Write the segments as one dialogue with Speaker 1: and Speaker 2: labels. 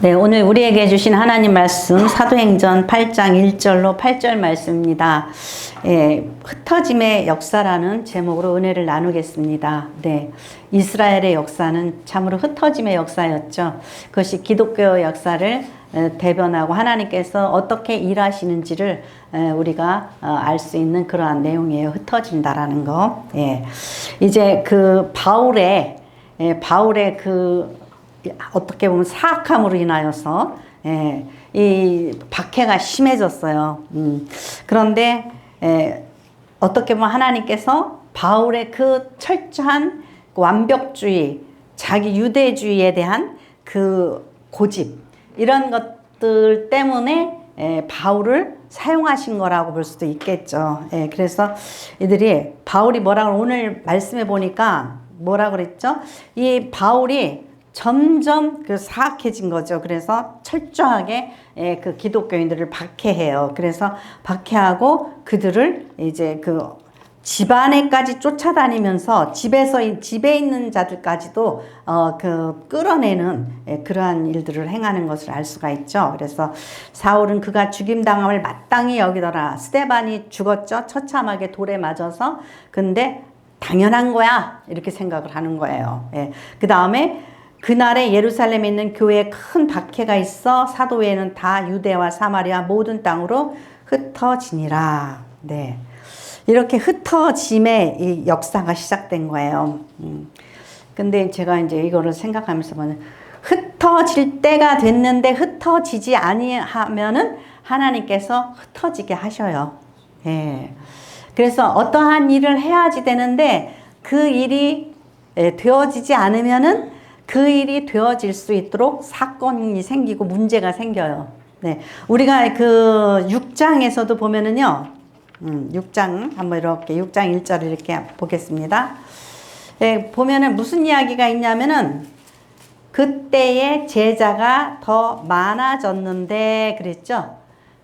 Speaker 1: 네, 오늘 우리에게 주신 하나님 말씀 사도행전 8장 1절로 8절 말씀입니다. 예, 흩어짐의 역사라는 제목으로 은혜를 나누겠습니다. 네, 이스라엘의 역사는 참으로 흩어짐의 역사였죠. 그것이 기독교의 역사를 대변하고 하나님께서 어떻게 일하시는지를 우리가 알 수 있는 그러한 내용이에요. 흩어진다라는 거. 예, 이제 그 바울의 그 어떻게 보면 사악함으로 인하여서 이 박해가 심해졌어요. 그런데 어떻게 보면 하나님께서 바울의 그 철저한 완벽주의, 자기 유대주의에 대한 그 고집, 이런 것들 때문에 바울을 사용하신 거라고 볼 수도 있겠죠. 그래서 이들이 바울이 뭐라고 오늘 말씀해 보니까 뭐라 그랬죠? 이 바울이 점점 그 사악해진 거죠. 그래서 철저하게 그 기독교인들을 박해해요. 그래서 박해하고 그들을 이제 그 집안에까지 쫓아다니면서 집에 있는 자들까지도 그 끌어내는 그러한 일들을 행하는 것을 알 수가 있죠. 그래서 사울은 그가 죽임당함을 마땅히 여기더라. 스데반이 죽었죠. 처참하게 돌에 맞아서. 근데 당연한 거야, 이렇게 생각을 하는 거예요. 그 다음에 그날에 예루살렘에 있는 교회에 큰 박해가 있어 사도회는 다 유대와 사마리아 모든 땅으로 흩어지니라. 네, 이렇게 흩어짐의 이 역사가 시작된 거예요. 근데 제가 이제 이거를 생각하면서 보면 흩어질 때가 됐는데 흩어지지 아니하면은 하나님께서 흩어지게 하셔요. 예. 그래서 어떠한 일을 해야지 되는데 그 일이 되어지지 않으면은 그 일이 되어질 수 있도록 사건이 생기고 문제가 생겨요. 네. 우리가 그 6장에서도 보면은요, 6장, 한번 이렇게 6장 1절을 이렇게 보겠습니다. 네, 보면은 무슨 이야기가 있냐면은, 그때의 제자가 더 많아졌는데, 그랬죠?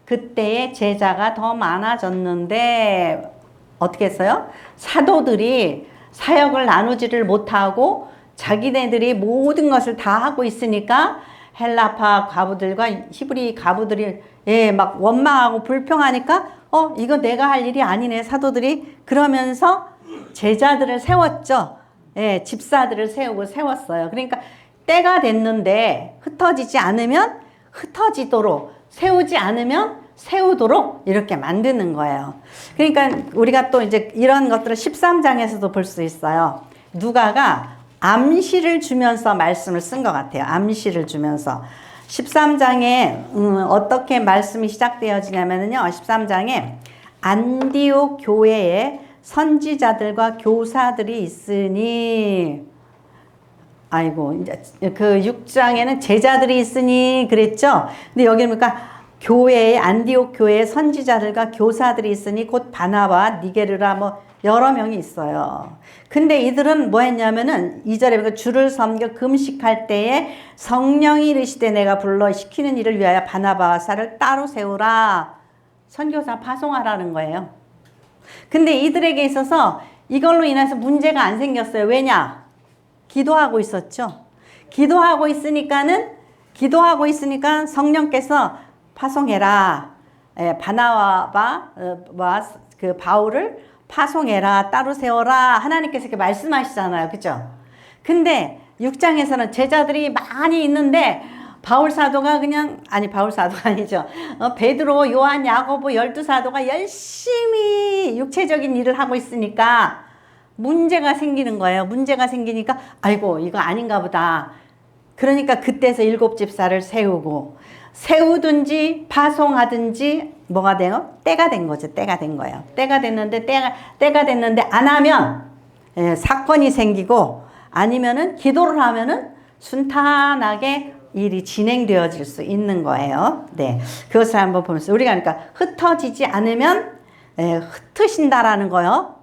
Speaker 1: 그때의 제자가 더 많아졌는데, 어떻게 했어요? 사도들이 사역을 나누지를 못하고, 자기네들이 모든 것을 다 하고 있으니까 헬라파 과부들과 히브리 과부들이 막 원망하고 불평하니까 이거 내가 할 일이 아니네, 사도들이. 그러면서 제자들을 세웠죠. 집사들을 세웠어요. 그러니까 때가 됐는데 흩어지지 않으면 흩어지도록, 세우지 않으면 세우도록 이렇게 만드는 거예요. 그러니까 우리가 또 이제 이런 것들을 13장에서도 볼 수 있어요. 누가가 암시를 주면서 말씀을 쓴 것 같아요. 암시를 주면서 13장에 어떻게 말씀이 시작되어지냐면요, 13장에 안디옥 교회에 선지자들과 교사들이 있으니, 아이고, 이제 그 6장에는 제자들이 있으니 그랬죠. 근데 여기는 그러니까 교회에, 안디옥 교회에 선지자들과 교사들이 있으니 곧 바나바, 니게르라 뭐 여러 명이 있어요. 근데 이들은 뭐 했냐면은 2절에 주를 섬겨 금식할 때에 성령이 이르시되 내가 불러 시키는 일을 위하여 바나바와 사를 따로 세우라. 선교사 파송하라는 거예요. 근데 이들에게 있어서 이걸로 인해서 문제가 안 생겼어요. 왜냐? 기도하고 있었죠. 기도하고 있으니까 성령께서 파송해라. 바나바와 그 바울을 파송해라, 따로 세워라, 하나님께서 이렇게 말씀하시잖아요. 그죠? 근데 6장에서는 제자들이 많이 있는데 바울 사도가 바울 사도가 아니죠. 베드로, 요한, 야고보 12사도가 열심히 육체적인 일을 하고 있으니까 문제가 생기는 거예요. 문제가 생기니까 아이고, 이거 아닌가 보다. 그러니까 그때서 7집사를 세우든지 파송하든지 뭐가 돼요? 때가 된 거죠. 때가 된 거예요. 때가 됐는데 안 하면 사건이 생기고, 아니면은 기도를 하면은 순탄하게 일이 진행되어질 수 있는 거예요. 네, 그것을 한번 보면서 우리가 그러니까 흩어지지 않으면 흩으신다라는 거요.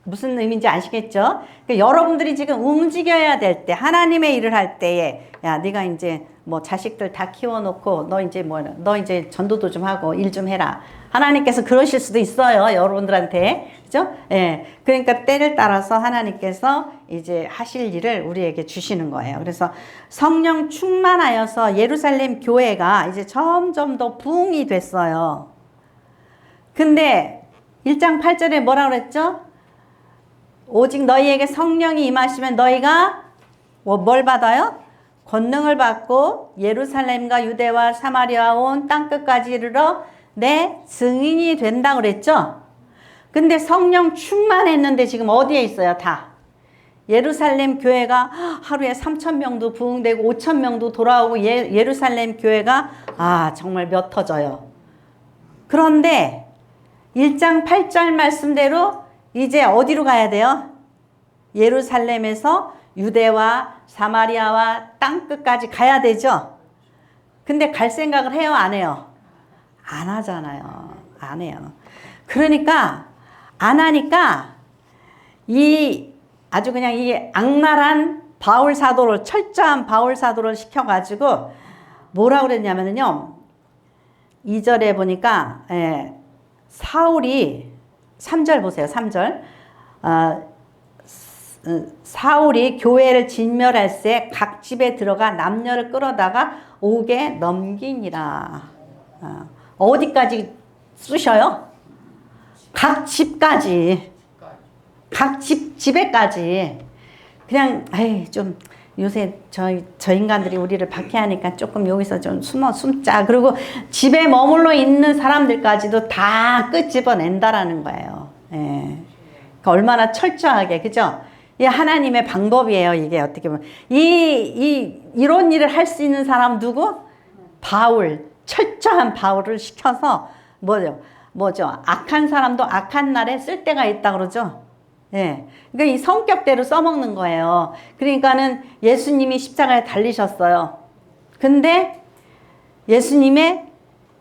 Speaker 1: 무슨 의미인지 아시겠죠? 그러니까 여러분들이 지금 움직여야 될 때, 하나님의 일을 할 때에, 야, 네가 이제 뭐 자식들 다 키워놓고 너 이제 전도도 좀 하고 일 좀 해라 하나님께서 그러실 수도 있어요. 여러분들한테. 그죠? 예. 그러니까 때를 따라서 하나님께서 이제 하실 일을 우리에게 주시는 거예요. 그래서 성령 충만하여서 예루살렘 교회가 이제 점점 더 부흥이 됐어요. 근데 1장 8절에 뭐라고 그랬죠? 오직 너희에게 성령이 임하시면 너희가 뭘 받아요? 권능을 받고 예루살렘과 유대와 사마리아 온 땅끝까지 이르러 내 증인이 된다고 그랬죠? 근데 성령 충만했는데 지금 어디에 있어요? 다. 예루살렘 교회가 하루에 3,000명도 부흥되고 5,000명도 돌아오고 예루살렘 교회가 정말 몇 터져요. 그런데 1장 8절 말씀대로 이제 어디로 가야 돼요? 예루살렘에서 유대와 사마리아와 땅끝까지 가야 되죠? 근데 갈 생각을 해요? 안 해요? 안 하잖아요. 안 해요. 그러니까 안 하니까 아주 그냥 이 악랄한 바울 사도를, 철저한 바울 사도를 시켜가지고 뭐라고 그랬냐면요. 2절에 보니까 사울이 3절 보세요. 3절. 사울이 교회를 진멸할새 각 집에 들어가 남녀를 끌어다가 옥에 넘기니라. 어디까지 쑤셔요? 각 집까지. 각 집에까지. 그냥 좀 요새 저 인간들이 우리를 박해하니까 조금 여기서 좀 숨자. 그리고 집에 머물러 있는 사람들까지도 다 끄집어낸다라는 거예요. 그러니까 얼마나 철저하게, 그죠? 이 하나님의 방법이에요. 이게 어떻게 보면 이런 일을 할 수 있는 사람 누구? 바울, 철저한 바울을 시켜서 뭐죠? 악한 사람도 악한 날에 쓸 때가 있다 그러죠. 예. 그러니까 이 성격대로 써먹는 거예요. 그러니까는 예수님이 십자가에 달리셨어요. 근데 예수님의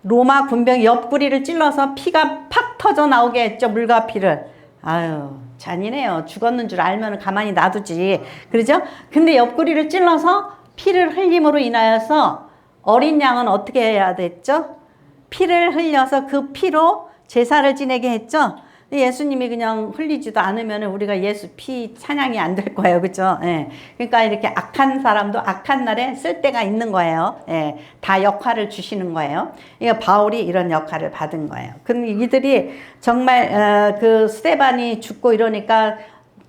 Speaker 1: 로마 군병 옆구리를 찔러서 피가 팍 터져 나오게 했죠. 물과 피를. 아유, 잔인해요. 죽었는 줄 알면 가만히 놔두지. 그러죠? 근데 옆구리를 찔러서 피를 흘림으로 인하여서 어린 양은 어떻게 해야 됐죠? 피를 흘려서 그 피로 제사를 지내게 했죠? 예수님이 그냥 흘리지도 않으면 우리가 예수 피 찬양이 안 될 거예요. 그죠? 예. 그러니까 이렇게 악한 사람도 악한 날에 쓸 때가 있는 거예요. 예. 다 역할을 주시는 거예요. 그러니까 바울이 이런 역할을 받은 거예요. 근데 이들이 정말, 그 스데반이 죽고 이러니까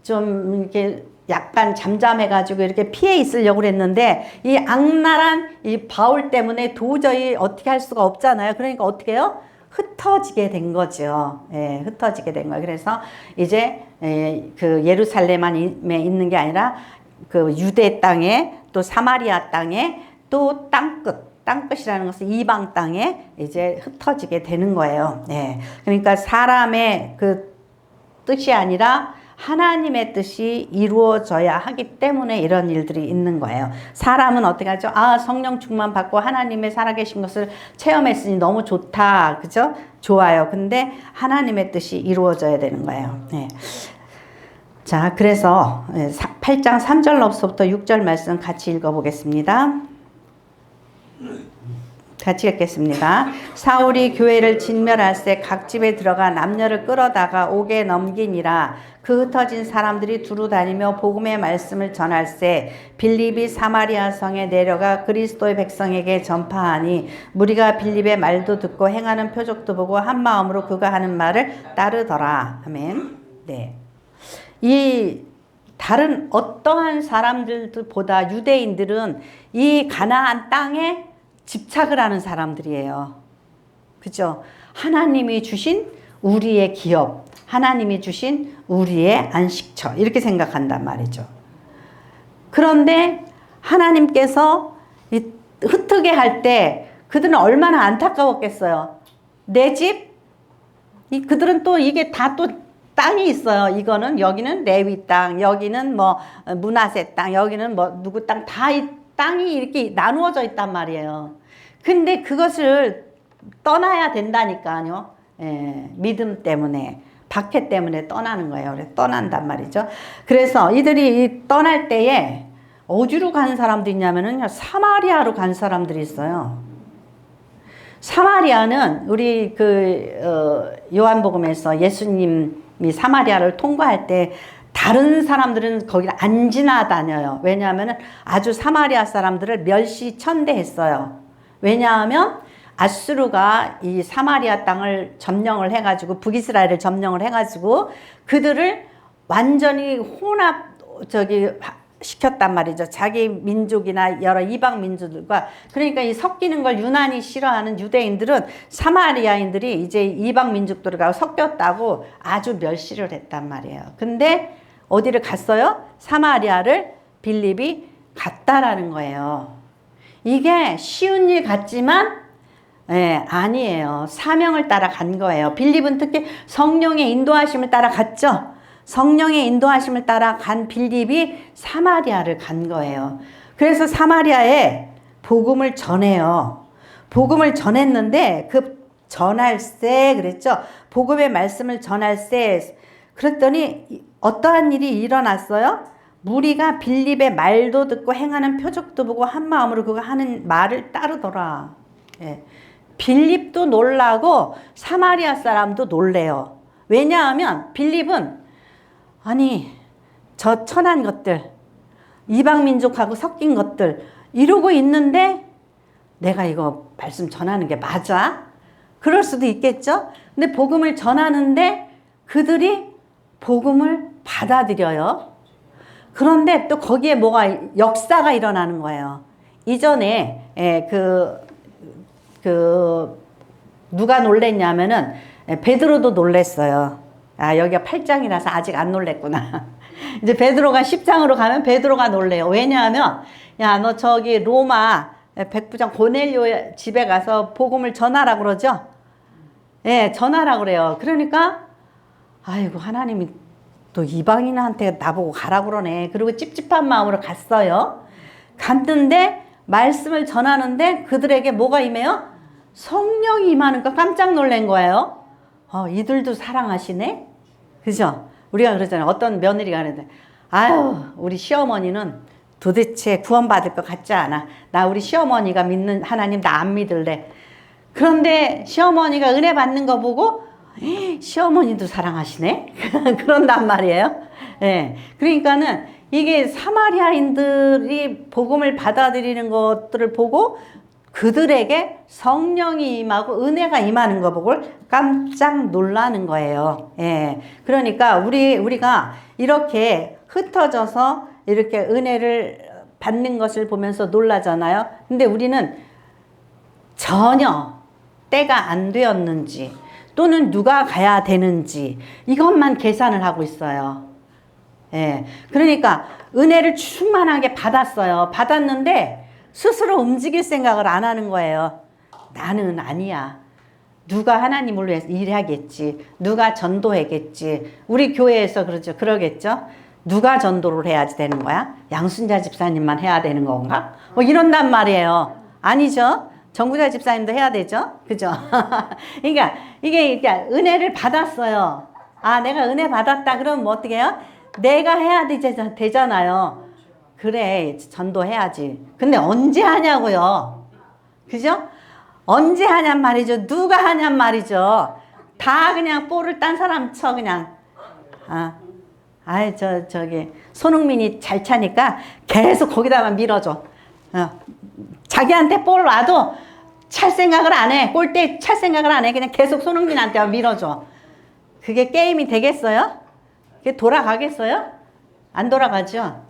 Speaker 1: 좀 이렇게 약간 잠잠해가지고 이렇게 피해 있으려고 그랬는데 이 악랄한 이 바울 때문에 도저히 어떻게 할 수가 없잖아요. 그러니까 어떻게 해요? 흩어지게 된 거죠. 예, ht어지게 된 거예요. 그래서 이제 그 예루살렘에 있는 게 아니라 그 유대 땅에 또 사마리아 땅에 또 땅끝이라는 것은 이방 땅에 이제 흩어지게 되는 거예요. 예. 그러니까 사람의 그 뜻이 아니라 하나님의 뜻이 이루어져야 하기 때문에 이런 일들이 있는 거예요. 사람은 어떻게 하죠? 성령 충만 받고 하나님의 살아계신 것을 체험했으니 너무 좋다. 그죠? 좋아요. 근데 하나님의 뜻이 이루어져야 되는 거예요. 네. 자, 그래서 8장 3절로부터 6절 말씀 같이 읽어보겠습니다. 같이 읽겠습니다. 사울이 교회를 진멸할새 각 집에 들어가 남녀를 끌어다가 옥에 넘기니라. 그 흩어진 사람들이 두루 다니며 복음의 말씀을 전할새 빌립이 사마리아 성에 내려가 그리스도의 백성에게 전파하니 무리가 빌립의 말도 듣고 행하는 표적도 보고 한 마음으로 그가 하는 말을 따르더라. 아멘. 네. 이 다른 어떠한 사람들보다 유대인들은 이 가나안 땅에 집착을 하는 사람들이에요. 그죠? 하나님이 주신 우리의 기업, 하나님이 주신 우리의 안식처, 이렇게 생각한단 말이죠. 그런데 하나님께서 흩트게 할 때 그들은 얼마나 안타까웠겠어요. 내 집? 그들은 또 이게 다 또 땅이 있어요. 이거는, 여기는 레위 땅, 여기는 뭐 므낫세 땅, 여기는 뭐 누구 땅, 다 이 땅이 이렇게 나누어져 있단 말이에요. 근데 그것을 떠나야 된다니까요. 예, 믿음 때문에, 박해 때문에 떠나는 거예요. 그래서 떠난단 말이죠. 그래서 이들이 떠날 때에 어디로 가는 사람도 있냐면은 사마리아로 간 사람들이 있어요. 사마리아는 우리 요한복음에서 예수님이 사마리아를 통과할 때 다른 사람들은 거기를 안 지나다녀요. 왜냐하면 아주 사마리아 사람들을 멸시천대했어요. 왜냐하면 아수르가 이 사마리아 땅을 점령을 해가지고 북이스라엘을 점령을 해가지고 그들을 완전히 시켰단 말이죠. 자기 민족이나 여러 이방 민족들과. 그러니까 이 섞이는 걸 유난히 싫어하는 유대인들은 사마리아인들이 이제 이방 민족들과 섞였다고 아주 멸시를 했단 말이에요. 근데 어디를 갔어요? 사마리아를 빌립이 갔다라는 거예요. 이게 쉬운 일 같지만 아니에요. 사명을 따라 간 거예요. 빌립은 특히 성령의 인도하심을 따라 갔죠. 성령의 인도하심을 따라 간 빌립이 사마리아를 간 거예요. 그래서 사마리아에 복음을 전해요. 복음을 전했는데 전할세 그랬죠. 복음의 말씀을 전할세. 그랬더니 어떠한 일이 일어났어요? 무리가 빌립의 말도 듣고 행하는 표적도 보고 한 마음으로 그가 하는 말을 따르더라. 빌립도 놀라고 사마리아 사람도 놀래요. 왜냐하면 빌립은 아니 저 천한 것들 이방 민족하고 섞인 것들 이러고 있는데 내가 이거 말씀 전하는 게 맞아? 그럴 수도 있겠죠. 근데 복음을 전하는데 그들이 복음을 받아들여요. 그런데 또 거기에 뭐가 역사가 일어나는 거예요. 이전에 누가 놀랬냐면은 베드로도 놀랬어요. 아, 여기가 8장이라서 아직 안 놀랬구나. 이제 베드로가 10장으로 가면 베드로가 놀래요. 왜냐하면 야, 너 저기 로마 백부장 고넬료 집에 가서 복음을 전하라 그러죠. 전하라 그래요. 그러니까 아이고 하나님이 또 이방인한테 나보고 가라 그러네. 그리고 찝찝한 마음으로 갔어요. 갔는데 말씀을 전하는데 그들에게 뭐가 임해요? 성령이 임하니까 깜짝 놀란 거예요. 이들도 사랑하시네? 그죠? 우리가 그러잖아요. 어떤 며느리가 그러는데, 아유, 우리 시어머니는 도대체 구원받을 것 같지 않아. 나 우리 시어머니가 믿는 하나님 나 안 믿을래. 그런데 시어머니가 은혜 받는 거 보고, 시어머니도 사랑하시네? 그런단 말이에요. 그러니까는 이게 사마리아인들이 복음을 받아들이는 것들을 보고 그들에게 성령이 임하고 은혜가 임하는 거 보고 깜짝 놀라는 거예요. 그러니까 우리가 이렇게 흩어져서 이렇게 은혜를 받는 것을 보면서 놀라잖아요. 근데 우리는 전혀 때가 안 되었는지 또는 누가 가야 되는지 이것만 계산을 하고 있어요. 그러니까 은혜를 충만하게 받았어요. 받았는데 스스로 움직일 생각을 안 하는 거예요. 나는 아니야. 누가 하나님을 위해서 일하겠지. 누가 전도하겠지. 우리 교회에서 그러겠죠. 누가 전도를 해야지 되는 거야? 양순자 집사님만 해야 되는 건가? 뭐 이런단 말이에요. 아니죠. 정구자 집사님도 해야 되죠. 그죠? 그러니까 이게 은혜를 받았어요. 아, 내가 은혜 받았다. 그러면 뭐 어떻게 해요? 내가 해야 되잖아요. 그래, 전도해야지. 근데 언제 하냐고요. 그죠? 언제 하냔 말이죠. 누가 하냔 말이죠. 다 그냥 볼을 딴 사람 쳐 그냥. 저기 손흥민이 잘 차니까 계속 거기다만 밀어줘. 자기한테 볼 와도 찰 생각을 안 해. 골대 찰 생각을 안 해. 그냥 계속 손흥민한테만 밀어줘. 그게 게임이 되겠어요? 그게 돌아가겠어요? 안 돌아가죠.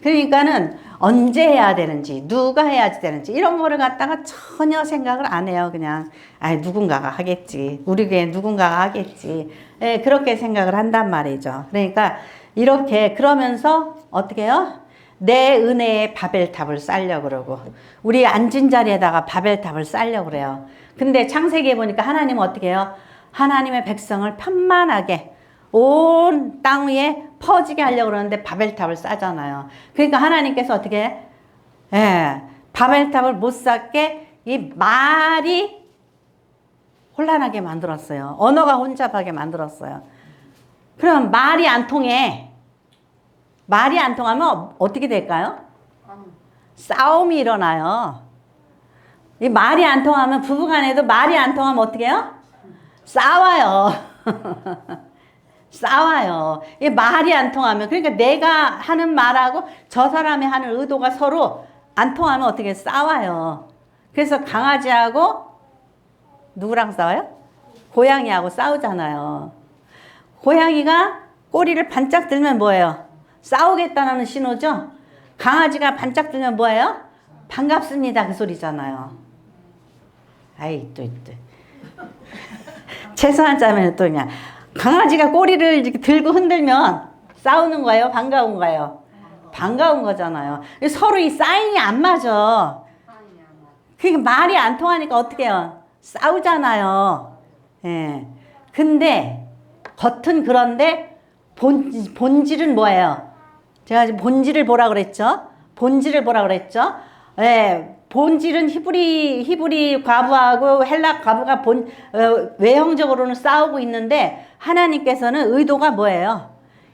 Speaker 1: 그러니까는 언제 해야 되는지 누가 해야지 되는지 이런 거를 갖다가 전혀 생각을 안 해요. 그냥 누군가가 하겠지. 우리 교회 누군가가 하겠지. 그렇게 생각을 한단 말이죠. 그러니까 이렇게 그러면서 어떻게 해요? 내 은혜의 바벨탑을 쌓으려고 그러고 우리 앉은 자리에다가 바벨탑을 쌓으려고 그래요. 근데 창세기에 보니까 하나님은 어떻게 해요? 하나님의 백성을 편만하게 온 땅 위에 퍼지게 하려고 그러는데 바벨탑을 쌓잖아요. 그러니까 하나님께서 어떻게 해? 바벨탑을 못 쌓게 이 말이 혼란하게 만들었어요. 언어가 혼잡하게 만들었어요. 그럼 말이 안 통해. 말이 안 통하면 어떻게 될까요? 싸움이 일어나요. 이 말이 안 통하면 부부간에도 말이 안 통하면 어떻게 해요? 싸워요. 싸워요. 이 말이 안 통하면 그러니까 내가 하는 말하고 저 사람이 하는 의도가 서로 안 통하면 어떻게 싸워요. 그래서 강아지하고 누구랑 싸워요? 고양이하고 싸우잖아요. 고양이가 꼬리를 반짝 들면 뭐예요? 싸우겠다는 신호죠. 강아지가 반짝 들면 뭐예요? 반갑습니다 그 소리잖아요. 아이 또 최소한 짜면 또 그냥 강아지가 꼬리를 이렇게 들고 흔들면 싸우는 거예요? 반가운 거예요? 반가운 거잖아요. 서로 이 사인이 안 맞아. 그게 말이 안 통하니까 어떻게 해요? 싸우잖아요. 예. 근데 겉은 그런데 본질은 뭐예요? 제가 지금 본질을 보라 그랬죠? 본질을 보라 그랬죠? 예. 본질은 히브리 과부하고 헬라 과부가 외형적으로는 싸우고 있는데 하나님께서는 의도가 뭐예요?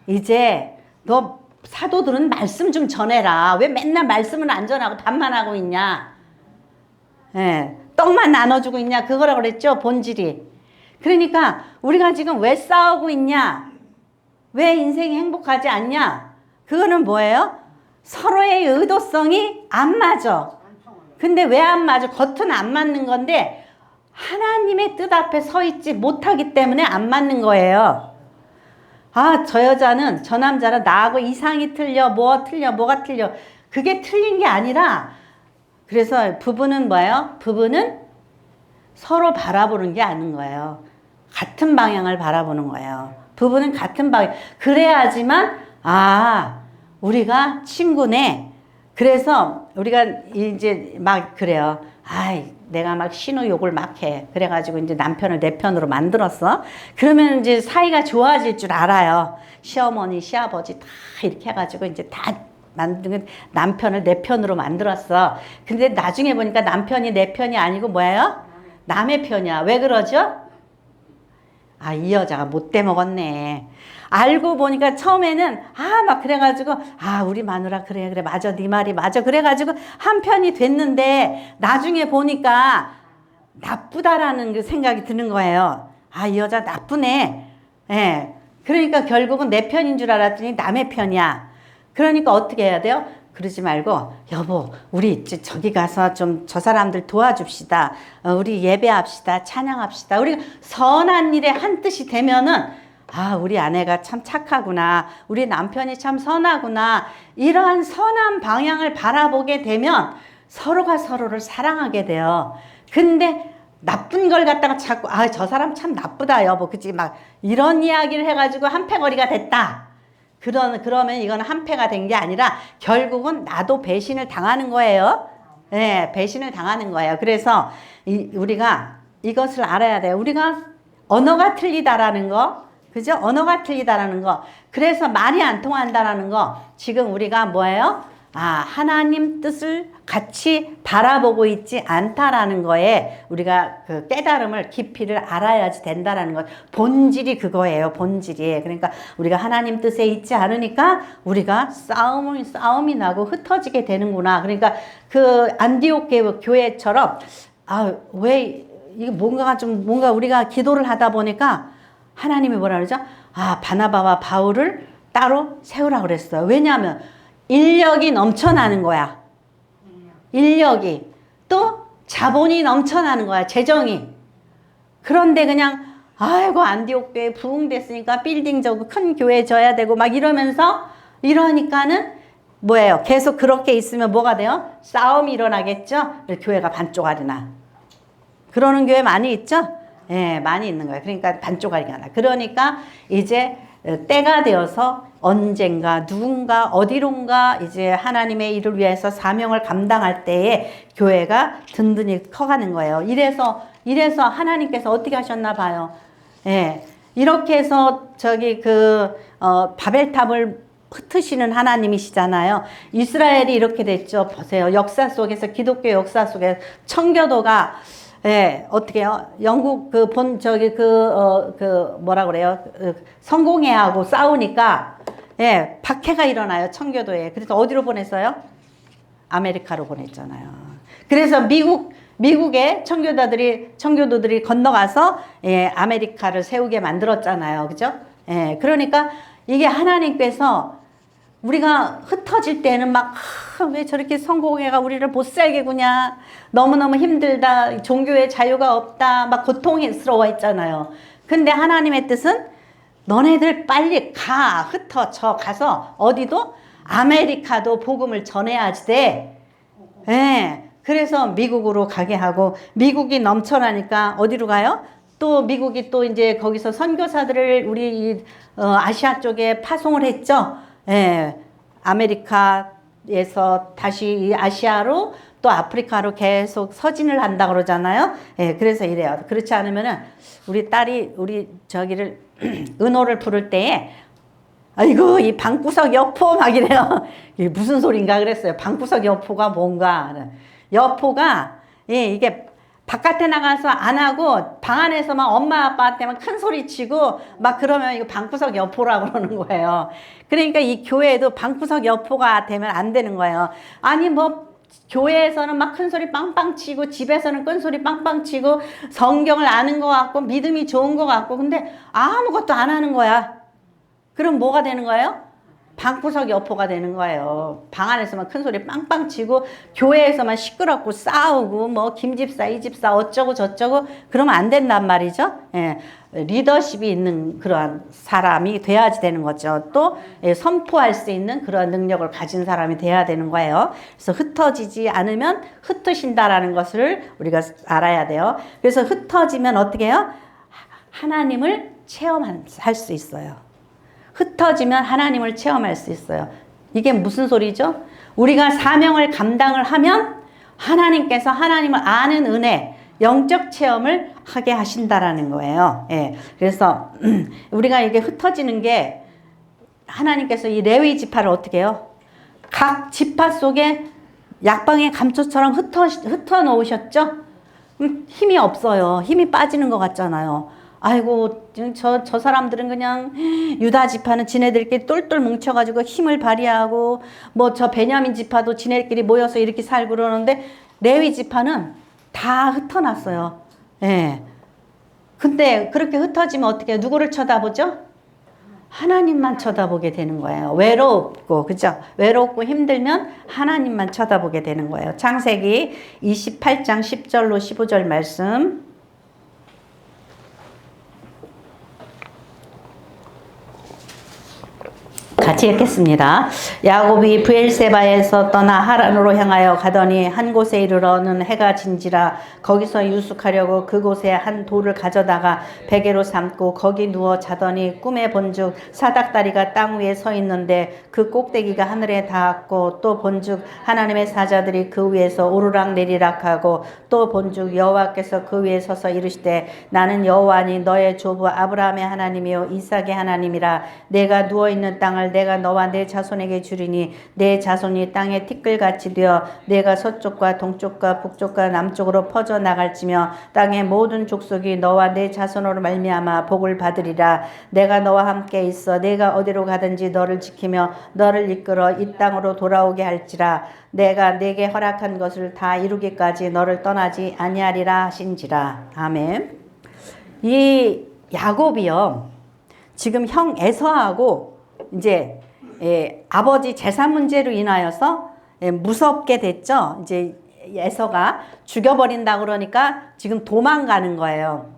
Speaker 1: 이제 너 사도들은 말씀 좀 전해라. 왜 맨날 말씀은 안 전하고 답만 하고 있냐? 예, 떡만 나눠주고 있냐? 그거라고 그랬죠? 본질이. 그러니까 우리가 지금 왜 싸우고 있냐? 왜 인생이 행복하지 않냐? 그거는 뭐예요? 서로의 의도성이 안 맞아. 근데 왜 안 맞아? 겉은 안 맞는 건데 하나님의 뜻 앞에 서 있지 못하기 때문에 안 맞는 거예요. 아, 저 여자는 저 남자는 나하고 이상이 틀려, 뭐가 틀려. 그게 틀린 게 아니라 그래서 부부는 뭐예요? 부부는 서로 바라보는 게 아닌 거예요. 같은 방향을 바라보는 거예요. 부부는 같은 방향. 그래야지만 아, 우리가 친구네. 그래서 우리가 이제 막 그래요. 아이, 내가 막 신우욕을 막 해. 그래가지고 이제 남편을 내 편으로 만들었어. 그러면 이제 사이가 좋아질 줄 알아요. 시어머니, 시아버지 다 이렇게 해가지고 이제 다 만든 남편을 내 편으로 만들었어. 근데 나중에 보니까 남편이 내 편이 아니고 뭐예요? 남의 편이야. 왜 그러죠? 아, 이 여자가 못돼 먹었네. 알고 보니까 처음에는 막 그래가지고 우리 마누라 그래 맞아 네 말이 맞아 그래가지고 한 편이 됐는데 나중에 보니까 나쁘다라는 그 생각이 드는 거예요. 이 여자 나쁘네. 예. 그러니까 결국은 내 편인 줄 알았더니 남의 편이야. 그러니까 어떻게 해야 돼요? 그러지 말고 여보 우리 저기 가서 좀 저 사람들 도와줍시다. 우리 예배합시다. 찬양합시다. 우리가 선한 일에 한 뜻이 되면은 우리 아내가 참 착하구나. 우리 남편이 참 선하구나. 이러한 선한 방향을 바라보게 되면 서로가 서로를 사랑하게 돼요. 근데 나쁜 걸 갖다가 자꾸 저 사람 참 나쁘다 여보 그치 막 이런 이야기를 해가지고 한패거리가 됐다. 그러면 이건 한패가 된 게 아니라 결국은 나도 배신을 당하는 거예요. 네, 배신을 당하는 거예요. 그래서 우리가 이것을 알아야 돼요. 우리가 언어가 틀리다라는 거, 그죠? 언어가 틀리다라는 거. 그래서 말이 안 통한다라는 거. 지금 우리가 뭐예요? 하나님 뜻을 같이 바라보고 있지 않다라는 거에 우리가 그 깨달음을 깊이를 알아야지 된다라는 것. 본질이 그거예요. 본질이. 그러니까 우리가 하나님 뜻에 있지 않으니까 우리가 싸움이 나고 흩어지게 되는구나. 그러니까 그 안디옥 교회처럼 왜 이게 뭔가 우리가 기도를 하다 보니까 하나님이 뭐라 그러죠? 바나바와 바울을 따로 세우라 그랬어요. 왜냐하면 인력이 넘쳐나는 거야. 인력이. 또 자본이 넘쳐나는 거야. 재정이. 그런데 그냥 아이고 안디옥 교회 부흥됐으니까 빌딩 저고 큰 교회 져야 되고 막 이러니까는 뭐예요? 계속 그렇게 있으면 뭐가 돼요? 싸움이 일어나겠죠? 교회가 반쪽알이 나. 그러는 교회 많이 있죠? 예, 많이 있는 거예요. 그러니까 반쪽알이가 나. 그러니까 이제 때가 되어서 언젠가 누군가 어디론가 이제 하나님의 일을 위해서 사명을 감당할 때에 교회가 든든히 커가는 거예요. 이래서 하나님께서 어떻게 하셨나 봐요. 예. 이렇게 해서 바벨탑을 흩으시는 하나님이시잖아요. 이스라엘이 이렇게 됐죠. 보세요. 역사 속에서 기독교 역사 속에 청교도가 어떻게요? 영국 뭐라 그래요? 성공회하고 싸우니까, 박해가 일어나요. 청교도에. 그래서 어디로 보냈어요? 아메리카로 보냈잖아요. 그래서 미국의 청교도들이 건너가서 예, 아메리카를 세우게 만들었잖아요. 그죠? 예, 그러니까 이게 하나님께서 우리가 흩어질 때는 막, 왜 저렇게 성공회가 우리를 못 살게 구냐. 너무너무 힘들다. 종교의 자유가 없다. 막 고통스러워 했잖아요. 근데 하나님의 뜻은 너네들 빨리 흩어져 가서 어디도 아메리카도 복음을 전해야지 돼. 예. 그래서 미국으로 가게 하고 미국이 넘쳐나니까 어디로 가요? 또 미국이 또 이제 거기서 선교사들을 우리 아시아 쪽에 파송을 했죠. 예. 아메리카에서 다시 이 아시아로 또 아프리카로 계속 서진을 한다 그러잖아요. 예. 그래서 이래요. 그렇지 않으면은 우리 딸이 우리 저기를 은호를 부를 때에 아이고 이 방구석 여포 막 이래요. 이게 무슨 소린가 그랬어요. 방구석 여포가 뭔가. 여포가 예, 이게 바깥에 나가서 안 하고 방 안에서만 엄마 아빠한테만 큰 소리 치고 막 그러면 이거 방구석 여포라고 그러는 거예요. 그러니까 이 교회도 방구석 여포가 되면 안 되는 거예요. 아니 뭐 교회에서는 막 큰 소리 빵빵 치고 집에서는 큰 소리 빵빵 치고 성경을 아는 것 같고 믿음이 좋은 것 같고 근데 아무것도 안 하는 거야. 그럼 뭐가 되는 거예요? 방구석 여포가 되는 거예요. 방 안에서만 큰 소리 빵빵 치고 교회에서만 시끄럽고 싸우고 뭐 김집사 이 집사 어쩌고 저쩌고 그러면 안 된단 말이죠. 예. 리더십이 있는 그러한 사람이 돼야지 되는 거죠. 또 예, 선포할 수 있는 그런 능력을 가진 사람이 돼야 되는 거예요. 그래서 흩어지지 않으면 흩으신다라는 것을 우리가 알아야 돼요. 그래서 흩어지면 어떻게 해요? 하나님을 체험할 수 있어요. 흩어지면 하나님을 체험할 수 있어요. 이게 무슨 소리죠? 우리가 사명을 감당을 하면 하나님께서 하나님을 아는 은혜, 영적 체험을 하게 하신다라는 거예요. 예. 그래서 우리가 이게 흩어지는 게 하나님께서 이 레위 지파를 어떻게 해요? 각 지파 속에 약방의 감초처럼 흩어 놓으셨죠? 힘이 없어요. 힘이 빠지는 것 같잖아요. 아이고 저 사람들은 그냥 유다 지파는 지네들끼리 똘똘 뭉쳐가지고 힘을 발휘하고 뭐 저 베냐민 지파도 지네들끼리 모여서 이렇게 살고 그러는데 레위 지파는 다 흩어놨어요. 예. 근데 그렇게 흩어지면 어떻게 해요? 누구를 쳐다보죠? 하나님만 쳐다보게 되는 거예요. 외롭고 그죠? 외롭고 힘들면 하나님만 쳐다보게 되는 거예요. 창세기 28장 10절로 15절 말씀 같이 읽겠습니다. 야곱이 브엘세바에서 떠나 하란으로 향하여 가더니 한 곳에 이르러는 해가 진지라 거기서 유숙하려고 그곳에 한 돌을 가져다가 베개로 삼고 거기 누워 자더니 꿈에 본즉 사닥다리가 땅 위에 서 있는데 그 꼭대기가 하늘에 닿았고 또 본즉 하나님의 사자들이 그 위에서 오르락 내리락 하고 또 본즉 여호와께서 그 위에 서서 이르시되 나는 여호와니 너의 조부 아브라함의 하나님이요 이삭의 하나님이라 내가 누워있는 땅을 내가 너와 내 자손에게 주리니 내 자손이 땅에 티끌같이 되어 내가 서쪽과 동쪽과 북쪽과 남쪽으로 퍼져 나갈지며 땅의 모든 족속이 너와 내 자손으로 말미암아 복을 받으리라. 내가 너와 함께 있어 내가 어디로 가든지 너를 지키며 너를 이끌어 이 땅으로 돌아오게 할지라. 내가 내게 허락한 것을 다 이루기까지 너를 떠나지 아니하리라 하신지라. 아멘. 이 야곱이요 지금 형 에서하고 이제 아버지 재산 문제로 인하여서 무섭게 됐죠. 이제 에서가 죽여버린다 그러니까 지금 도망가는 거예요.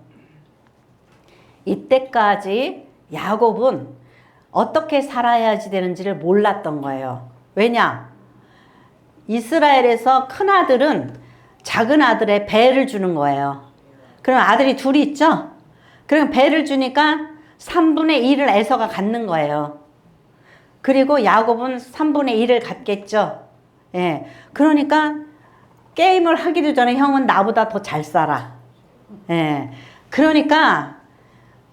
Speaker 1: 이때까지 야곱은 어떻게 살아야지 되는지를 몰랐던 거예요. 왜냐? 이스라엘에서 큰 아들은 작은 아들의 배를 주는 거예요. 그럼 아들이 둘이 있죠? 그럼 배를 주니까 3분의 1을 에서가 갖는 거예요. 그리고 야곱은 3분의 1을 갖겠죠. 예. 그러니까 게임을 하기도 전에 형은 나보다 더 잘 살아. 예. 그러니까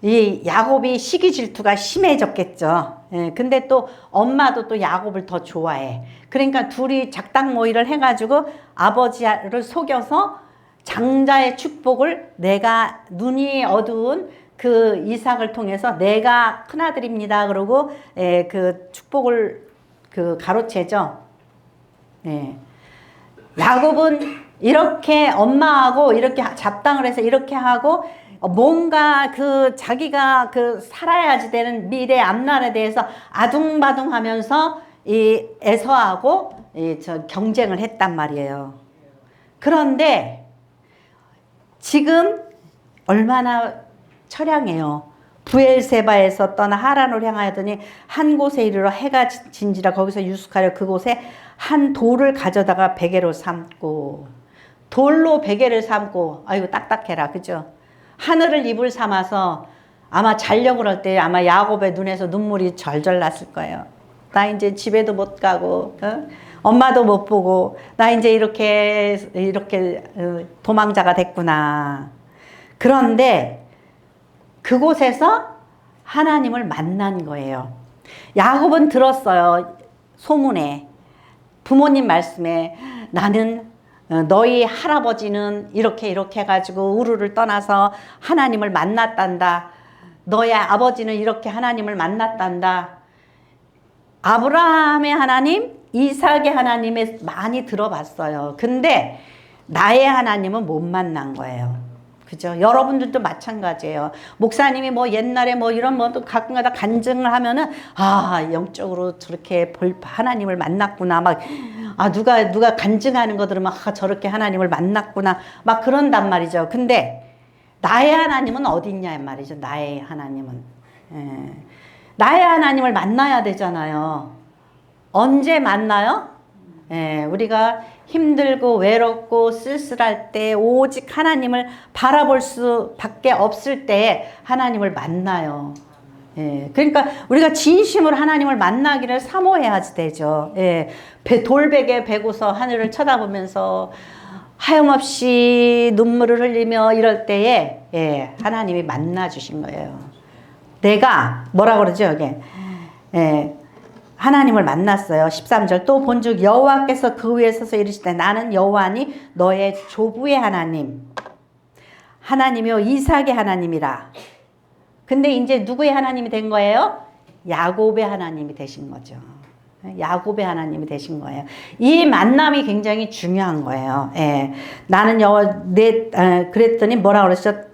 Speaker 1: 이 야곱이 시기 질투가 심해졌겠죠. 예. 근데 또 엄마도 또 야곱을 더 좋아해. 그러니까 둘이 작당 모의를 해가지고 아버지를 속여서 장자의 축복을 내가 눈이 어두운 그 이삭을 통해서 내가 큰아들입니다. 그러고 그 축복을 그 가로채죠. 예. 야곱은 이렇게 엄마하고 이렇게 잡당을 해서 이렇게 하고 뭔가 그 자기가 그 살아야지 되는 미래 앞날에 대해서 아둥바둥 하면서 이 에서하고 저 경쟁을 했단 말이에요. 그런데 지금 얼마나 처량해요. 부엘세바에서 떠나 하란으로 향하더니 한 곳에 이르러 해가 진지라 거기서 유숙하려 그곳에 한 돌을 가져다가 베개로 삼고, 돌로 베개를 삼고, 아이고 딱딱해라, 그죠? 하늘을 이불 삼아서 아마 자려고 그럴 때 아마 야곱의 눈에서 눈물이 절절 났을 거예요. 나 이제 집에도 못 가고, 엄마도 못 보고, 나 이제 이렇게 도망자가 됐구나. 그런데 그곳에서 하나님을 만난 거예요. 야곱은 들었어요. 소문에, 부모님 말씀에, 나는 너희 할아버지는 이렇게 해가지고 우르를 떠나서 하나님을 만났단다. 너의 아버지는 이렇게 하나님을 만났단다. 아브라함의 하나님, 이삭의 하나님에 많이 들어봤어요. 근데 나의 하나님은 못 만난 거예요. 그죠? 여러분들도 마찬가지예요. 목사님이 뭐 옛날에 뭐 이런 뭐 가끔가다 간증을 하면은 영적으로 저렇게 하나님을 만났구나. 막 누가 간증하는 거 들으면 저렇게 하나님을 만났구나. 막 그런단 말이죠. 근데 나의 하나님은 어디 있냐 말이죠. 나의 하나님은. 나의 하나님을 만나야 되잖아요. 언제 만나요? 우리가 힘들고 외롭고 쓸쓸할 때 오직 하나님을 바라볼 수밖에 없을 때 하나님을 만나요. 그러니까 우리가 진심으로 하나님을 만나기를 사모해야 되죠. 돌베개 베고서 하늘을 쳐다보면서 하염없이 눈물을 흘리며 이럴 때에 하나님이 만나 주신 거예요. 내가 뭐라 그러죠, 이게? 하나님을 만났어요. 13절 또 본즉 여호와께서 그 위에 서서 이르시되 나는 여호와니 너의 조부의 하나님, 하나님이요 이삭의 하나님이라. 근데 이제 누구의 하나님이 된 거예요? 야곱의 하나님이 되신 거죠. 야곱의 하나님이 되신 거예요. 이 만남이 굉장히 중요한 거예요. 나는 그랬더니 뭐라 그러시죠?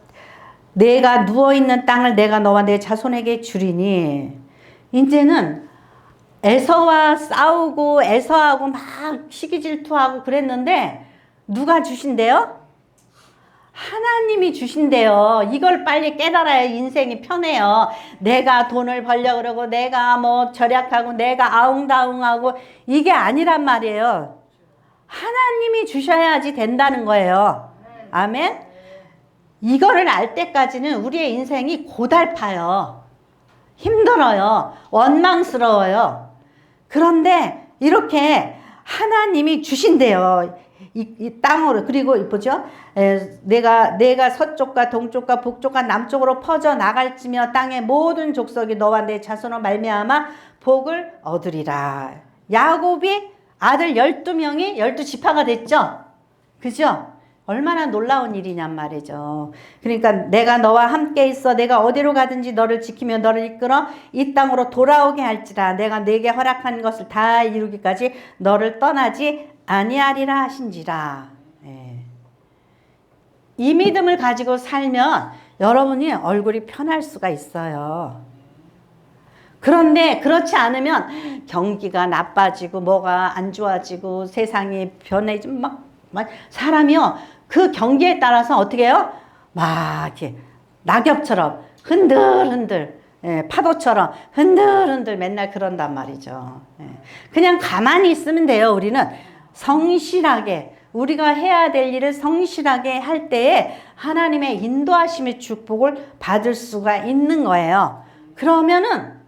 Speaker 1: 내가 누워있는 땅을 내가 너와 내 자손에게 주리니. 이제는 에서와 싸우고 에서하고 막 시기 질투하고 그랬는데 누가 주신대요? 하나님이 주신대요. 이걸 빨리 깨달아야 인생이 편해요. 내가 돈을 벌려고 그러고 내가 뭐 절약하고 내가 아웅다웅하고 이게 아니란 말이에요. 하나님이 주셔야지 된다는 거예요. 아멘? 이거를 알 때까지는 우리의 인생이 고달파요. 힘들어요. 원망스러워요. 그런데 이렇게 하나님이 주신대요. 이 땅으로. 그리고 보죠. 내가 서쪽과 동쪽과 북쪽과 남쪽으로 퍼져 나갈지며 땅의 모든 족속이 너와 내 자손으로 말미암아 복을 얻으리라. 야곱이 아들 12명이 12지파가 됐죠. 그죠? 얼마나 놀라운 일이냔 말이죠. 그러니까 내가 너와 함께 있어 내가 어디로 가든지 너를 지키며 너를 이끌어 이 땅으로 돌아오게 할지라. 내가 내게 허락한 것을 다 이루기까지 너를 떠나지 아니하리라 하신지라. 이 믿음을 가지고 살면 여러분이 얼굴이 편할 수가 있어요. 그런데 그렇지 않으면 경기가 나빠지고 뭐가 안 좋아지고 세상이 변해지면 막 사람이요 그 경기에 따라서 어떻게 해요? 막 이렇게 낙엽처럼 흔들흔들 파도처럼 흔들흔들 맨날 그런단 말이죠. 그냥 가만히 있으면 돼요. 우리는 성실하게 우리가 해야 될 일을 성실하게 할 때에 하나님의 인도하심의 축복을 받을 수가 있는 거예요. 그러면은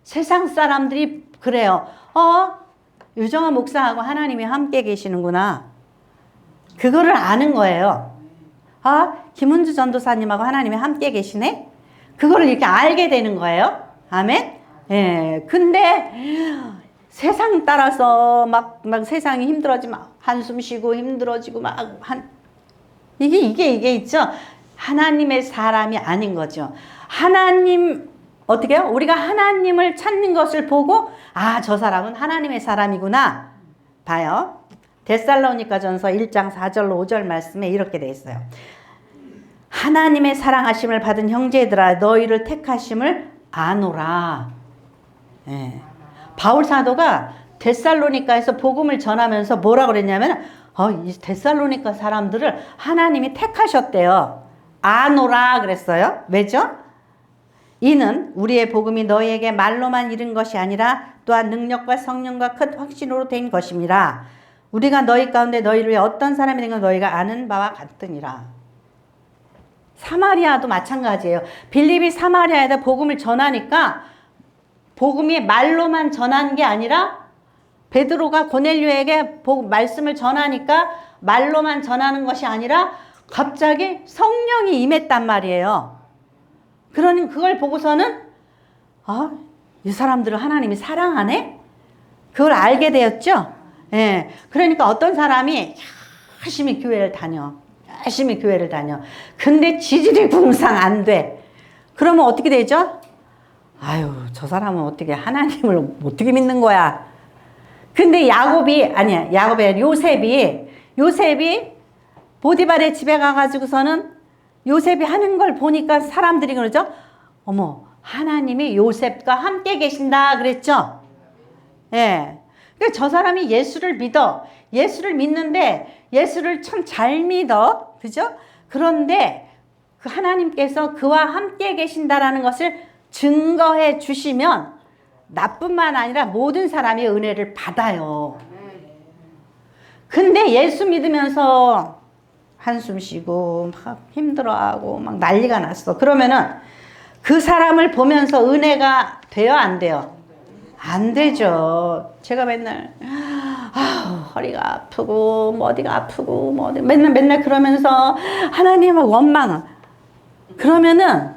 Speaker 1: 세상 사람들이 그래요. 유정아 목사하고 하나님이 함께 계시는구나. 그거를 아는 거예요. 김은주 전도사님하고 하나님이 함께 계시네? 그거를 이렇게 알게 되는 거예요. 아멘? 근데 세상 따라서 막 세상이 힘들어지면 한숨 쉬고 힘들어지고 이게 있죠. 하나님의 사람이 아닌 거죠. 하나님, 어떻게 해요? 우리가 하나님을 찾는 것을 보고, 저 사람은 하나님의 사람이구나. 봐요. 데살로니가전서 1장 4절로 5절 말씀에 이렇게 돼 있어요. 하나님의 사랑하심을 받은 형제들아 너희를 택하심을 아노라. 예. 바울 사도가 데살로니가에서 복음을 전하면서 뭐라고 그랬냐면 이 데살로니가 사람들을 하나님이 택하셨대요. 아노라 그랬어요. 왜죠? 이는 우리의 복음이 너희에게 말로만 이른 것이 아니라 또한 능력과 성령과 큰 확신으로 된 것임이라. 우리가 너희 가운데 너희를 위해 어떤 사람이 된 건 너희가 아는 바와 같으니라. 사마리아도 마찬가지예요. 빌립이 사마리아에다 복음을 전하니까 복음이 말로만 전한 게 아니라 베드로가 고넬료에게 말씀을 전하니까 말로만 전하는 것이 아니라 갑자기 성령이 임했단 말이에요. 그러니 그걸 보고서는 이 사람들을 하나님이 사랑하네? 그걸 알게 되었죠. 예. 그러니까 어떤 사람이 열심히 교회를 다녀. 근데 지질이 궁상 안 돼. 그러면 어떻게 되죠? 아유, 저 사람은 어떻게 하나님을 어떻게 믿는 거야? 근데 요셉이 보디발의 집에 가가지고서는 요셉이 하는 걸 보니까 사람들이 그러죠? 어머, 하나님이 요셉과 함께 계신다 그랬죠? 예. 그러니까 저 사람이 예수를 믿어. 예수를 믿는데 예수를 참 잘 믿어. 그죠? 그런데 그 하나님께서 그와 함께 계신다라는 것을 증거해 주시면 나뿐만 아니라 모든 사람이 은혜를 받아요. 근데 예수 믿으면서 한숨 쉬고 막 힘들어하고 막 난리가 났어. 그러면은 그 사람을 보면서 은혜가 돼요, 안 돼요? 안 되죠. 제가 맨날 허리가 아프고 어디가 아프고 맨날 그러면서 하나님을 원망. 그러면은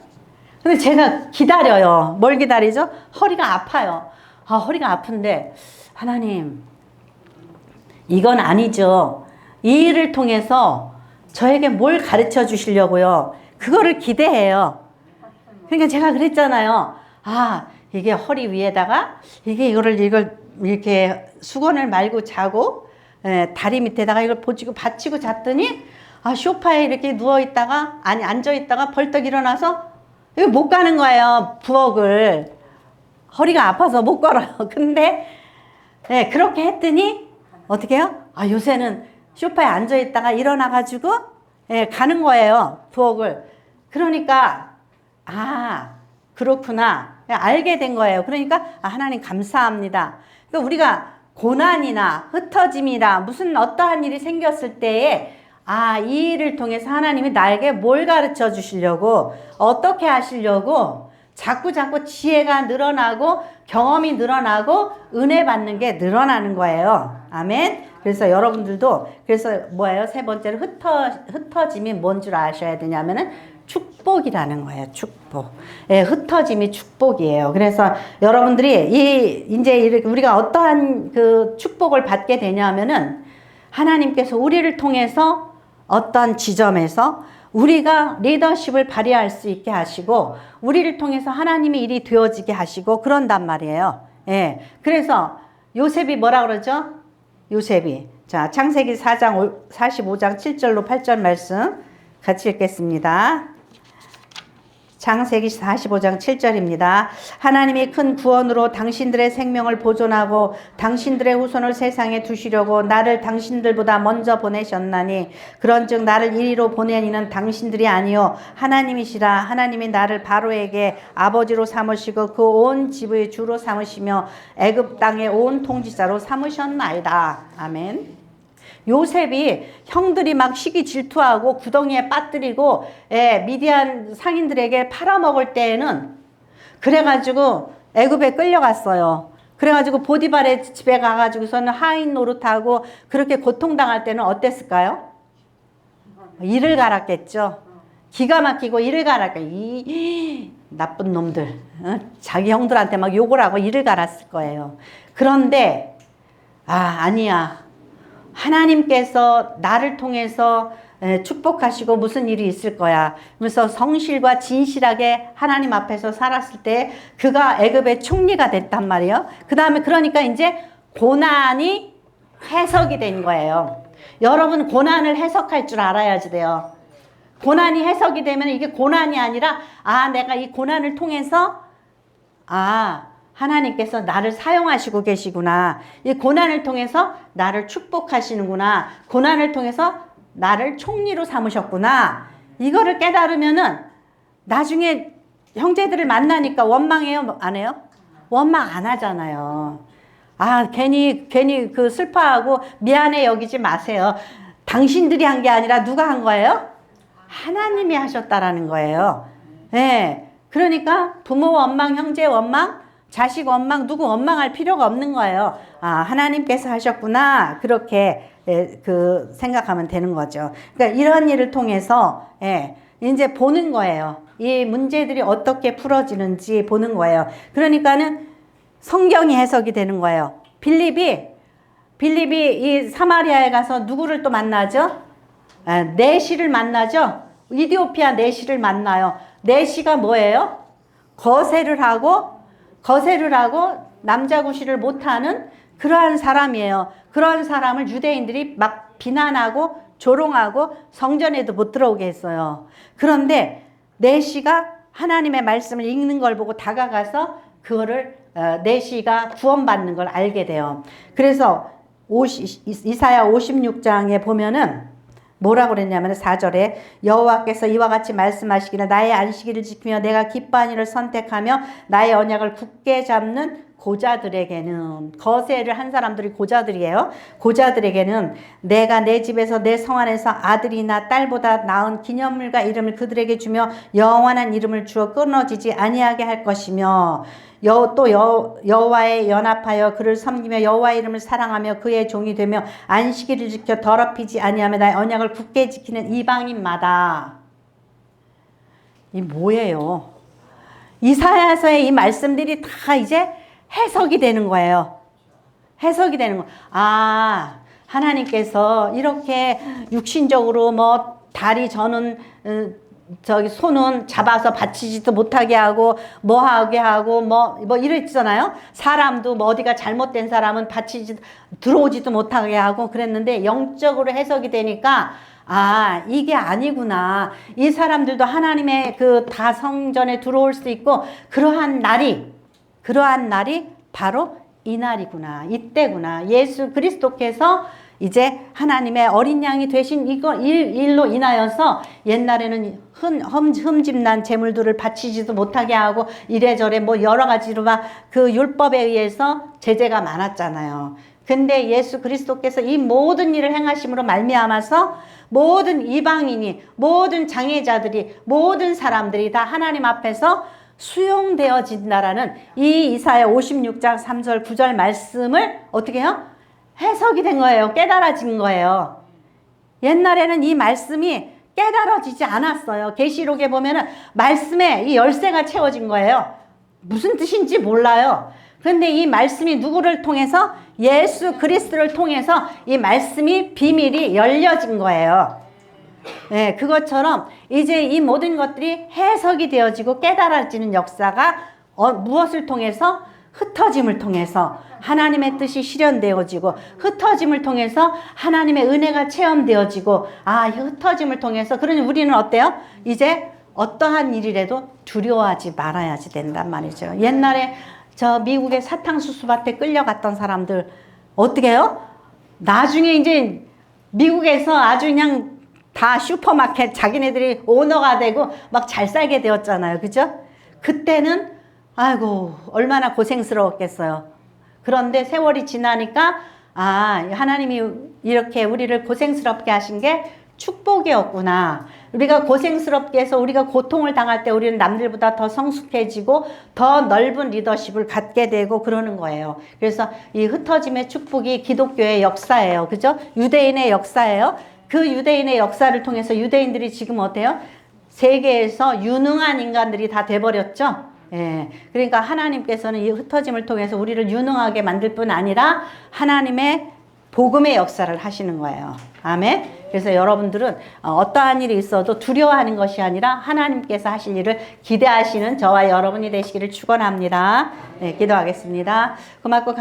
Speaker 1: 근데 제가 기다려요. 뭘 기다리죠? 허리가 아파요. 허리가 아픈데 하나님 이건 아니죠. 이 일을 통해서 저에게 뭘 가르쳐 주시려고요. 그거를 기대해요. 그러니까 제가 그랬잖아요. 이게 허리 위에다가 이걸 이렇게 수건을 말고 자고 다리 밑에다가 이걸 받치고 잤더니 소파에 이렇게 누워있다가 앉아있다가 벌떡 일어나서 이거 못 가는 거예요. 부엌을. 허리가 아파서 못 걸어요. 근데 그렇게 했더니 어떻게 해요? 요새는 소파에 앉아있다가 일어나가지고 가는 거예요. 부엌을. 그러니까 그렇구나. 알게 된 거예요. 그러니까 하나님 감사합니다. 그러니까 우리가 고난이나 흩어짐이나 무슨 어떠한 일이 생겼을 때에 이 일을 통해서 하나님이 나에게 뭘 가르쳐 주시려고 어떻게 하시려고 자꾸 지혜가 늘어나고 경험이 늘어나고 은혜 받는 게 늘어나는 거예요. 아멘. 그래서 여러분들도 뭐예요? 세 번째로 흩어짐이 뭔 줄 아셔야 되냐면은 축복이라는 거예요. 축복. 흩어짐이 축복이에요. 그래서 여러분들이 이제 우리가 어떠한 그 축복을 받게 되냐면은 하나님께서 우리를 통해서 어떤 지점에서 우리가 리더십을 발휘할 수 있게 하시고 우리를 통해서 하나님의 일이 되어지게 하시고 그런단 말이에요. 그래서 요셉이 뭐라 그러죠? 자, 창세기 45장 7절로 8절 말씀 같이 읽겠습니다. 창세기 45장 7절입니다. 하나님이 큰 구원으로 당신들의 생명을 보존하고 당신들의 후손을 세상에 두시려고 나를 당신들보다 먼저 보내셨나니 그런즉 나를 이리로 보낸 이는 당신들이 아니요 하나님이시라. 하나님이 나를 바로에게 아버지로 삼으시고 그 온 집의 주로 삼으시며 애굽 땅의 온 통치자로 삼으셨나이다. 아멘. 요셉이 형들이 막 시기 질투하고 구덩이에 빠뜨리고 미디안 상인들에게 팔아먹을 때에는 그래가지고 애굽에 끌려갔어요. 그래가지고 보디발의 집에 가가지고서는 하인 노릇하고 그렇게 고통당할 때는 어땠을까요? 이를 갈았겠죠. 기가 막히고 이를 갈았겠죠. 이 나쁜 놈들. 자기 형들한테 막 욕을 하고 이를 갈았을 거예요. 그런데 아니야. 하나님께서 나를 통해서 축복하시고 무슨 일이 있을 거야. 그래서 성실과 진실하게 하나님 앞에서 살았을 때 그가 애굽의 총리가 됐단 말이에요. 그 다음에 그러니까 이제 고난이 해석이 된 거예요. 여러분 고난을 해석할 줄 알아야지 돼요. 고난이 해석이 되면 이게 고난이 아니라 내가 이 고난을 통해서 하나님께서 나를 사용하시고 계시구나. 이 고난을 통해서 나를 축복하시는구나. 고난을 통해서 나를 총리로 삼으셨구나. 이거를 깨달으면은 나중에 형제들을 만나니까 원망해요? 안 해요? 원망 안 하잖아요. 괜히 그 슬퍼하고 미안해 여기지 마세요. 당신들이 한 게 아니라 누가 한 거예요? 하나님이 하셨다라는 거예요. 네. 그러니까 부모 원망, 형제 원망, 자식 원망, 누구 원망할 필요가 없는 거예요. 하나님께서 하셨구나. 그렇게 생각하면 되는 거죠. 그러니까 이런 일을 통해서 이제 보는 거예요. 이 문제들이 어떻게 풀어지는지 보는 거예요. 그러니까는 성경이 해석이 되는 거예요. 빌립이 이 사마리아에 가서 누구를 또 만나죠? 내시를 만나죠? 이디오피아 내시를 만나요. 내시가 뭐예요? 거세를 하고 남자 구실을 못하는 그러한 사람이에요. 그러한 사람을 유대인들이 막 비난하고 조롱하고 성전에도 못 들어오게 했어요. 그런데 내시가 하나님의 말씀을 읽는 걸 보고 다가가서 그거를 내시가 구원받는 걸 알게 돼요. 그래서 이사야 56장에 보면은 뭐라고 그랬냐면 4절에 여호와께서 이와 같이 말씀하시기를 나의 안식일을 지키며 내가 기뻐한 일을 선택하며 나의 언약을 굳게 잡는 고자들에게는, 거세를 한 사람들이 고자들이에요. 고자들에게는 내가 내 집에서 내 성 안에서 아들이나 딸보다 나은 기념물과 이름을 그들에게 주며 영원한 이름을 주어 끊어지지 아니하게 할 것이며 또 여호와에 연합하여 그를 섬기며 여호와의 이름을 사랑하며 그의 종이 되며 안식일을 지켜 더럽히지 아니하며 나의 언약을 굳게 지키는 이방인마다. 이 뭐예요? 이사야서의 이 말씀들이 다 이제 해석이 되는 거예요. 해석이 되는 거. 하나님께서 이렇게 육신적으로 뭐 다리 저는 손은 잡아서 받치지도 못하게 하고 뭐 하게 하고 뭐 이랬잖아요. 사람도 뭐 어디가 잘못된 사람은 들어오지도 못하게 하고 그랬는데 영적으로 해석이 되니까 이게 아니구나. 이 사람들도 하나님의 그 다 성전에 들어올 수 있고 그러한 날이 바로 이 날이구나. 이때구나. 예수 그리스도께서 이제 하나님의 어린 양이 되신 일로 인하여서 옛날에는 흠집난 재물들을 바치지도 못하게 하고 이래저래 뭐 여러 가지로 막 그 율법에 의해서 제재가 많았잖아요. 근데 예수 그리스도께서 이 모든 일을 행하심으로 말미암아서 모든 이방인이, 모든 장애자들이, 모든 사람들이 다 하나님 앞에서 수용되어진다라는 이 이사야 56장 3절 9절 말씀을 어떻게 해요? 해석이 된 거예요. 깨달아진 거예요. 옛날에는 이 말씀이 깨달아지지 않았어요. 계시록에 보면은 말씀에 이 열쇠가 채워진 거예요. 무슨 뜻인지 몰라요. 그런데 이 말씀이 누구를 통해서? 예수 그리스도를 통해서 이 말씀이 비밀이 열려진 거예요. 네, 그것처럼 이제 이 모든 것들이 해석이 되어지고 깨달아지는 역사가 무엇을 통해서? 흩어짐을 통해서 하나님의 뜻이 실현되어지고 흩어짐을 통해서 하나님의 은혜가 체험되어지고 흩어짐을 통해서 그러니 우리는 어때요? 이제 어떠한 일이라도 두려워하지 말아야지 된단 말이죠. 옛날에 저 미국의 사탕수수밭에 끌려갔던 사람들 어떻게 해요? 나중에 이제 미국에서 아주 그냥 다 슈퍼마켓 자기네들이 오너가 되고 막 잘 살게 되었잖아요. 그죠? 그때는 아이고 얼마나 고생스러웠겠어요. 그런데 세월이 지나니까 하나님이 이렇게 우리를 고생스럽게 하신 게 축복이었구나. 우리가 고생스럽게 해서 우리가 고통을 당할 때 우리는 남들보다 더 성숙해지고 더 넓은 리더십을 갖게 되고 그러는 거예요. 그래서 이 흩어짐의 축복이 기독교의 역사예요. 그죠? 유대인의 역사예요. 그 유대인의 역사를 통해서 유대인들이 지금 어때요? 세계에서 유능한 인간들이 다 돼버렸죠? 예. 그러니까 하나님께서는 이 흩어짐을 통해서 우리를 유능하게 만들 뿐 아니라 하나님의 복음의 역사를 하시는 거예요. 아멘. 그래서 여러분들은 어떠한 일이 있어도 두려워하는 것이 아니라 하나님께서 하실 일을 기대하시는 저와 여러분이 되시기를 축원합니다. 네, 기도하겠습니다. 고맙고